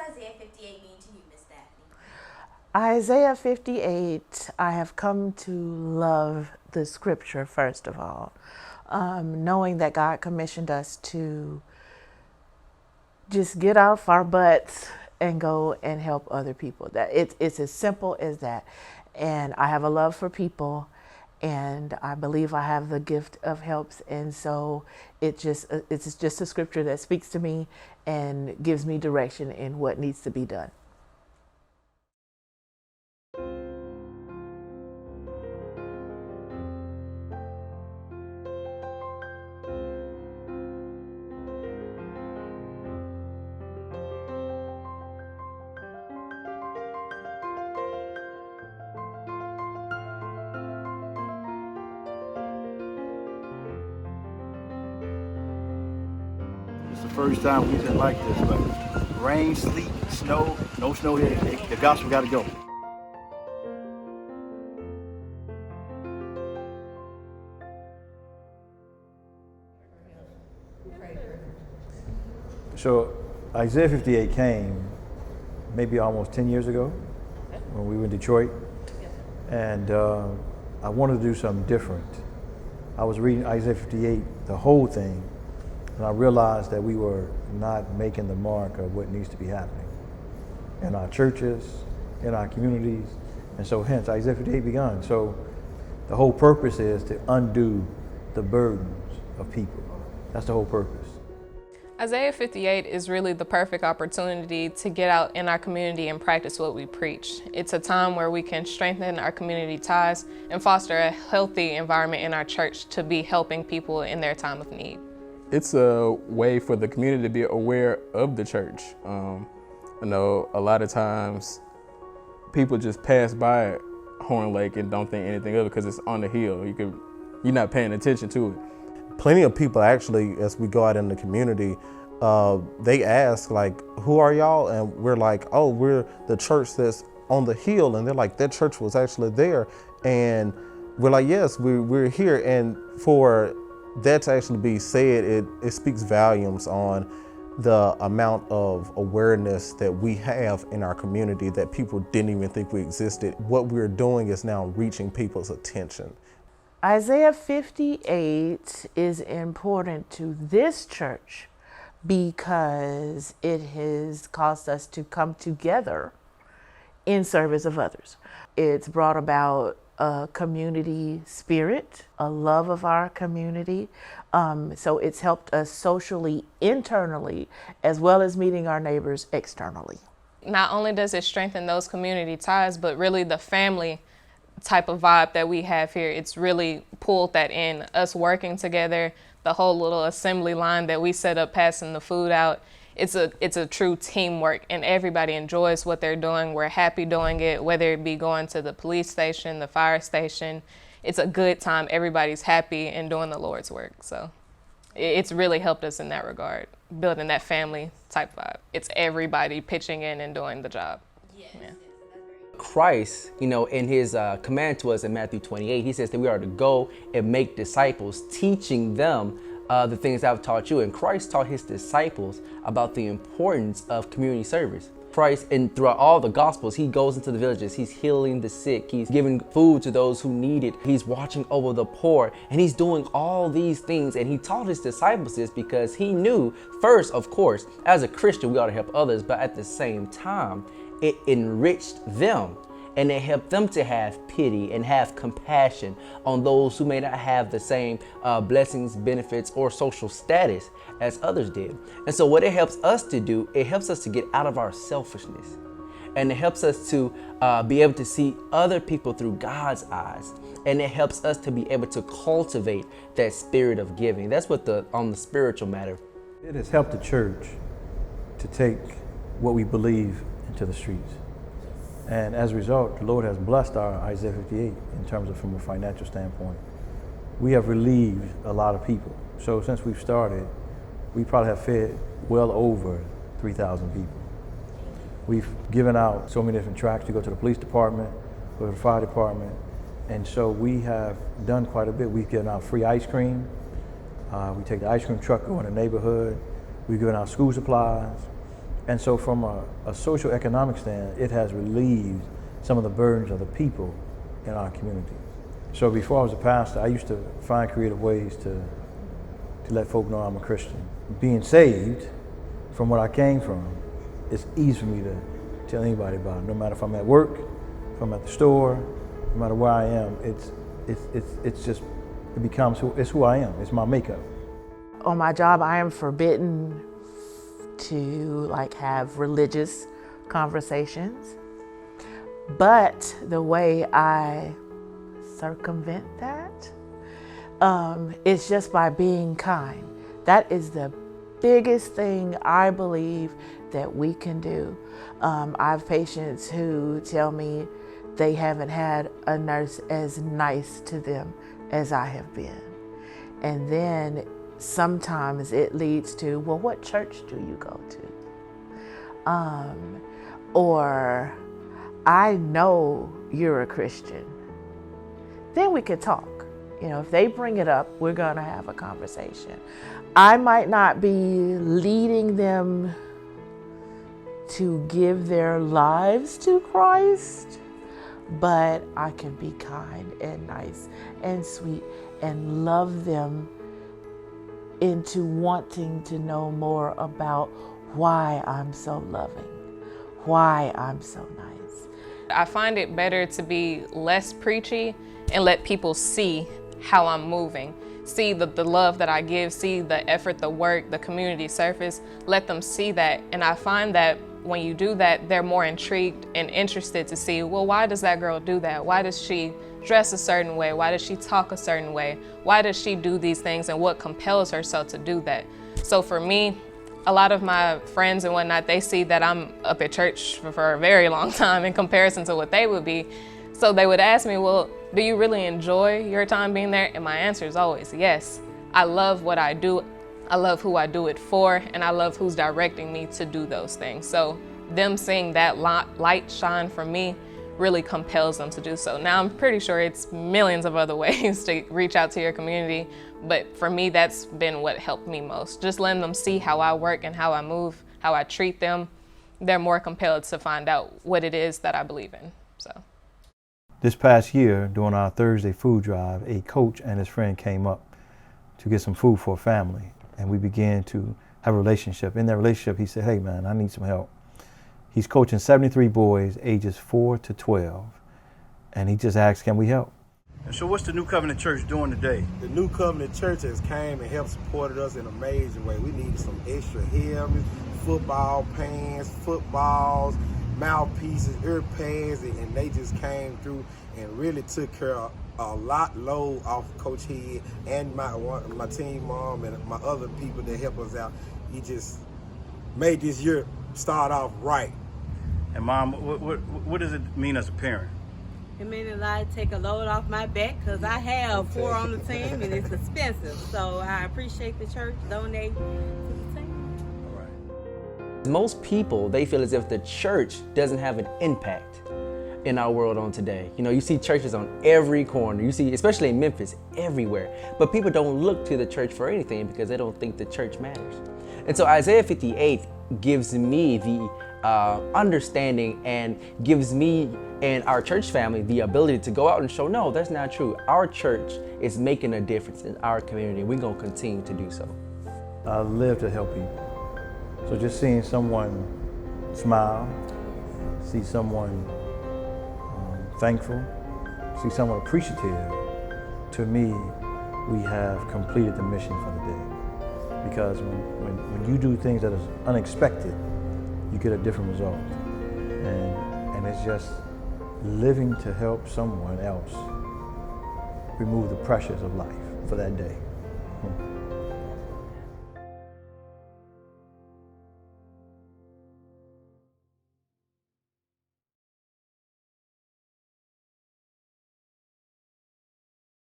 Isaiah 58 mean to you, Miss Daphne? Isaiah 58, I have come to love the scripture, first of all, knowing that God commissioned us to just get off our butts and go and help other people. That it's as simple as that. And I have a love for people, and I believe I have the gift of helps. And so it's just a scripture that speaks to me and gives me direction in what needs to be done. It's the first time we've been like this, but rain, sleet, snow, no snow here, the gospel got to go. So Isaiah 58 came maybe almost 10 years ago when we were in Detroit, and I wanted to do something different. I was reading Isaiah 58, the whole thing, and I realized that we were not making the mark of what needs to be happening in our churches, in our communities, and so hence Isaiah 58 began. So the whole purpose is to undo the burdens of people. That's the whole purpose. Isaiah 58 is really the perfect opportunity to get out in our community and practice what we preach. It's a time where we can strengthen our community ties and foster a healthy environment in our church to be helping people in their time of need. It's a way for the community to be aware of the church. I know a lot of times people just pass by Horn Lake and don't think anything of it because it's on the hill. You're not paying attention to it. Plenty of people actually, as we go out in the community, they ask like, who are y'all? And we're like, oh, we're the church that's on the hill. And they're like, that church was actually there. And we're like, yes, we're here. And for that to actually be said, it speaks volumes on the amount of awareness that we have in our community that people didn't even think we existed. What we're doing is now reaching people's attention. Isaiah 58 is important to this church because it has caused us to come together in service of others. It's brought about a community spirit, a love of our community. So it's helped us socially, internally, as well as meeting our neighbors externally. Not only does it strengthen those community ties, but really the family type of vibe that we have here, it's really pulled that in. Us working together, the whole little assembly line that we set up passing the food out, it's a true teamwork, and everybody enjoys what they're doing. We're happy doing it, whether it be going to the police station, the fire station. It's a good time. Everybody's happy and doing the Lord's work. So it's really helped us in that regard, building that family type vibe. It's everybody pitching in and doing the job. Yes. Yeah. Christ, in his command to us in Matthew 28, he says that we are to go and make disciples, teaching them the things I've taught you. And Christ taught his disciples about the importance of community service. Christ, and throughout all the Gospels, he goes into the villages, he's healing the sick, he's giving food to those who need it, he's watching over the poor, and he's doing all these things. And he taught his disciples this because he knew, first, of course, as a Christian, we ought to help others, but at the same time, it enriched them, and it helped them to have pity and have compassion on those who may not have the same blessings, benefits, or social status as others did. And so what it helps us to do, it helps us to get out of our selfishness, and it helps us to be able to see other people through God's eyes, and it helps us to be able to cultivate that spirit of giving. That's what on the spiritual matter. It has helped the church to take what we believe into the streets. And as a result, the Lord has blessed our Isaiah 58 in terms of from a financial standpoint. We have relieved a lot of people. So since we've started, we probably have fed well over 3,000 people. We've given out so many different tracts to go to the police department, go to the fire department. And so we have done quite a bit. We've given out free ice cream. We take the ice cream truck, go in the neighborhood. We've given out school supplies. And so from a social economic stand, it has relieved some of the burdens of the people in our community. So before I was a pastor, I used to find creative ways to let folk know I'm a Christian. Being saved from what I came from, it's easy for me to tell anybody about it. No matter if I'm at work, if I'm at the store, no matter where I am, it's just, it becomes it's who I am. It's my makeup. On my job, I am forbidden to have religious conversations. But the way I circumvent that is just by being kind. That is the biggest thing I believe that we can do. I have patients who tell me they haven't had a nurse as nice to them as I have been. And then sometimes it leads to, well, what church do you go to? Or, I know you're a Christian. Then we could talk. If they bring it up, we're gonna have a conversation. I might not be leading them to give their lives to Christ, but I can be kind and nice and sweet and love them into wanting to know more about why I'm so loving, why I'm so nice. I find it better to be less preachy and let people see how I'm moving, see the love that I give, see the effort, the work, the community service, let them see that. And I find that when you do that, they're more intrigued and interested to see, well, why does that girl do that? Why does she dress a certain way? Why does she talk a certain way? Why does she do these things, and what compels herself to do that? So for me, a lot of my friends and whatnot, they see that I'm up at church for a very long time in comparison to what they would be. So they would ask me, well, do you really enjoy your time being there? And my answer is always yes. I love what I do. I love who I do it for, and I love who's directing me to do those things. So them seeing that light shine from me really compels them to do so. Now, I'm pretty sure it's millions of other ways to reach out to your community, but for me, that's been what helped me most. Just letting them see how I work and how I move, how I treat them. They're more compelled to find out what it is that I believe in. So. This past year, during our Thursday food drive, a coach and his friend came up to get some food for a family, and we began to have a relationship. In that relationship, he said, hey man, I need some help. He's coaching 73 boys ages 4 to 12, and he just asked, can we help? And so what's the New Covenant Church doing today? The New Covenant Church has came and helped supported us in an amazing way. We needed some extra helmets, football pants, footballs, mouthpieces, ear pads, and they just came through and really took care of a lot load off Coach Head and my team mom and my other people that help us out. He just made this year start off right. And Mom, what does it mean as a parent? It means a lot to take a load off my back because I have 4 on the team and it's expensive. So I appreciate the church donating to the team. All right. Most people, they feel as if the church doesn't have an impact in our world on today. You see churches on every corner. You see, especially in Memphis, everywhere. But people don't look to the church for anything because they don't think the church matters. And so Isaiah 58 gives me the understanding and gives me and our church family the ability to go out and show, no, that's not true. Our church is making a difference in our community. We're going to continue to do so. I live to help people. So just seeing someone smile, see someone thankful, see someone appreciative, to me, we have completed the mission for the day. Because when you do things that is unexpected, you get a different result. And it's just living to help someone else remove the pressures of life for that day.